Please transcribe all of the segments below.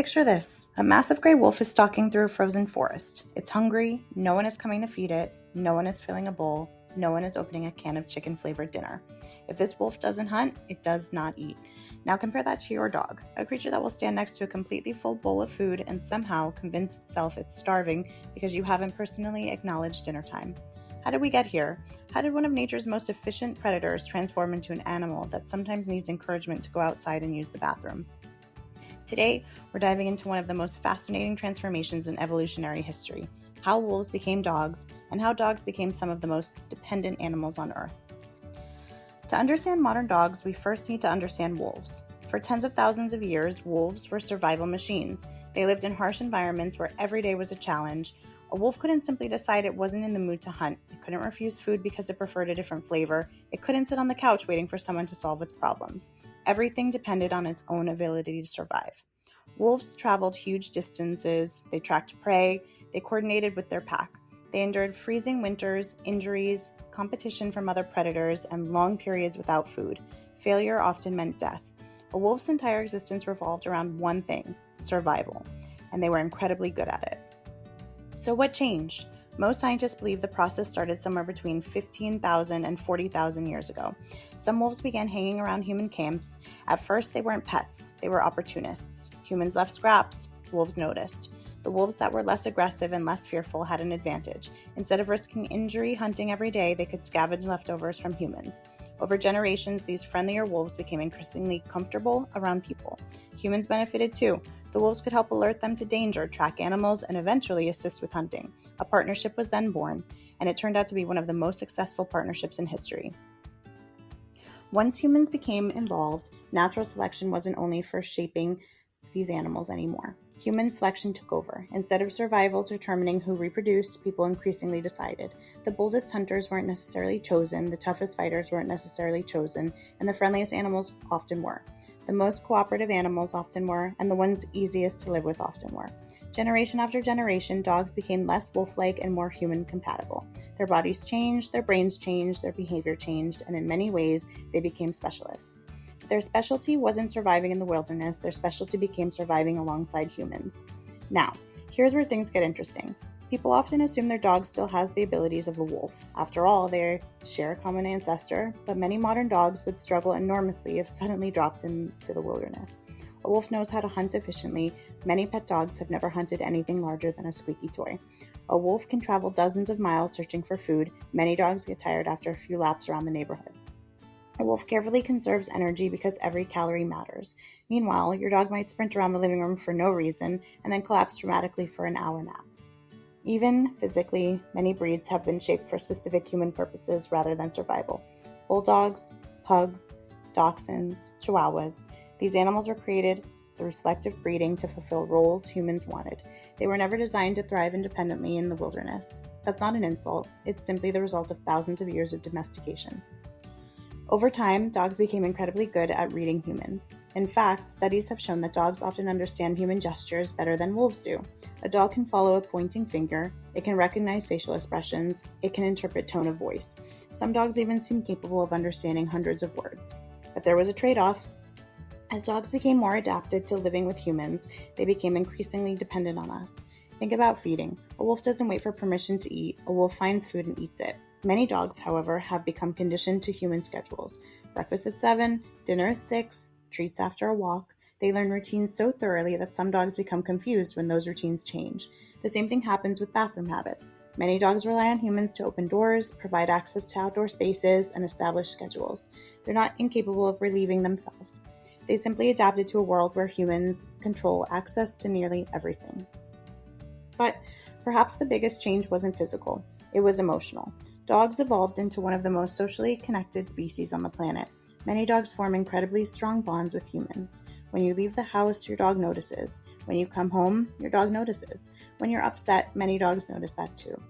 Picture this. A massive gray wolf is stalking through a frozen forest. It's hungry, no one is coming to feed it, no one is filling a bowl, no one is opening a can of chicken-flavored dinner. If this wolf doesn't hunt, it does not eat. Now compare that to your dog, a creature that will stand next to a completely full bowl of food and somehow convince itself it's starving because you haven't personally acknowledged dinner time. How did we get here? How did one of nature's most efficient predators transform into an animal that sometimes needs encouragement to go outside and use the bathroom? Today, we're diving into one of the most fascinating transformations in evolutionary history, how wolves became dogs, and how dogs became some of the most dependent animals on Earth. To understand modern dogs, we first need to understand wolves. For tens of thousands of years, wolves were survival machines. They lived in harsh environments where every day was a challenge. A wolf couldn't simply decide it wasn't in the mood to hunt. It couldn't refuse food because it preferred a different flavor. It couldn't sit on the couch waiting for someone to solve its problems. Everything depended on its own ability to survive. Wolves traveled huge distances, they tracked prey, they coordinated with their pack. They endured freezing winters, injuries, competition from other predators, and long periods without food. Failure often meant death. A wolf's entire existence revolved around one thing: survival, and they were incredibly good at it. So what changed? Most scientists believe the process started somewhere between 15,000 and 40,000 years ago. Some wolves began hanging around human camps. At first, they weren't pets, they were opportunists. Humans left scraps, wolves noticed. The wolves that were less aggressive and less fearful had an advantage. Instead of risking injury hunting every day, they could scavenge leftovers from humans. Over generations, these friendlier wolves became increasingly comfortable around people. Humans benefited too. The wolves could help alert them to danger, track animals, and eventually assist with hunting. A partnership was then born, and it turned out to be one of the most successful partnerships in history. Once humans became involved, natural selection wasn't only for shaping these animals anymore. Human selection took over. Instead of survival determining who reproduced, people increasingly decided. The boldest hunters weren't necessarily chosen, the toughest fighters weren't necessarily chosen, and the friendliest animals often were. The most cooperative animals often were, and the ones easiest to live with often were. Generation after generation, dogs became less wolf-like and more human-compatible. Their bodies changed, their brains changed, their behavior changed, and in many ways, they became specialists. Their specialty wasn't surviving in the wilderness, their specialty became surviving alongside humans. Now, here's where things get interesting. People often assume their dog still has the abilities of a wolf. After all, they share a common ancestor, but many modern dogs would struggle enormously if suddenly dropped into the wilderness. A wolf knows how to hunt efficiently. Many pet dogs have never hunted anything larger than a squeaky toy. A wolf can travel dozens of miles searching for food. Many dogs get tired after a few laps around the neighborhood. A wolf carefully conserves energy because every calorie matters. Meanwhile, your dog might sprint around the living room for no reason and then collapse dramatically for an hour nap. Even physically, many breeds have been shaped for specific human purposes rather than survival. Bulldogs, pugs, dachshunds, chihuahuas. These animals were created through selective breeding to fulfill roles humans wanted. They were never designed to thrive independently in the wilderness. That's not an insult. It's simply the result of thousands of years of domestication. Over time, dogs became incredibly good at reading humans. In fact, studies have shown that dogs often understand human gestures better than wolves do. A dog can follow a pointing finger, it can recognize facial expressions, it can interpret tone of voice. Some dogs even seem capable of understanding hundreds of words. But there was a trade-off. As dogs became more adapted to living with humans, they became increasingly dependent on us. Think about feeding. A wolf doesn't wait for permission to eat, a wolf finds food and eats it. Many dogs, however, have become conditioned to human schedules. Breakfast at 7, dinner at 6, treats after a walk. They learn routines so thoroughly that some dogs become confused when those routines change. The same thing happens with bathroom habits. Many dogs rely on humans to open doors, provide access to outdoor spaces, and establish schedules. They're not incapable of relieving themselves. They simply adapted to a world where humans control access to nearly everything. But perhaps the biggest change wasn't physical. It was emotional. Dogs evolved into one of the most socially connected species on the planet. Many dogs form incredibly strong bonds with humans. When you leave the house, your dog notices. When you come home, your dog notices. When you're upset, many dogs notice that too.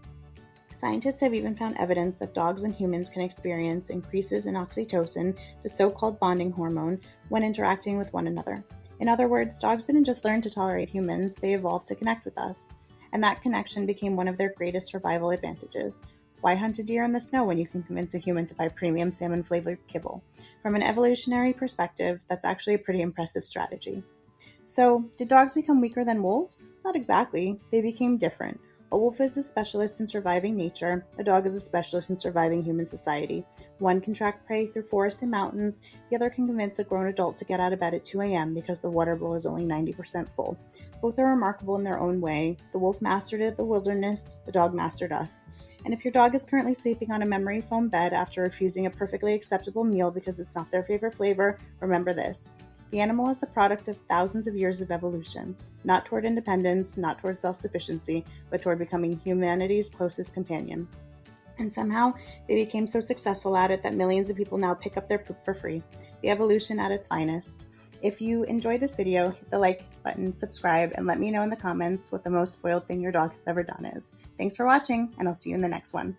Scientists have even found evidence that dogs and humans can experience increases in oxytocin, the so-called bonding hormone, when interacting with one another. In other words, dogs didn't just learn to tolerate humans, they evolved to connect with us. And that connection became one of their greatest survival advantages. Why hunt a deer in the snow when you can convince a human to buy premium salmon-flavored kibble? From an evolutionary perspective, that's actually a pretty impressive strategy. So, did dogs become weaker than wolves? Not exactly. They became different. A wolf is a specialist in surviving nature. A dog is a specialist in surviving human society. One can track prey through forests and mountains. The other can convince a grown adult to get out of bed at 2 a.m. because the water bowl is only 90% full. Both are remarkable in their own way. The wolf mastered the wilderness. The dog mastered us. And if your dog is currently sleeping on a memory foam bed after refusing a perfectly acceptable meal because it's not their favorite flavor, remember this. The animal is the product of thousands of years of evolution, not toward independence, not toward self-sufficiency, but toward becoming humanity's closest companion. And somehow, they became so successful at it that millions of people now pick up their poop for free. The evolution at its finest. If you enjoyed this video, hit the like button, subscribe, and let me know in the comments what the most spoiled thing your dog has ever done is. Thanks for watching, and I'll see you in the next one.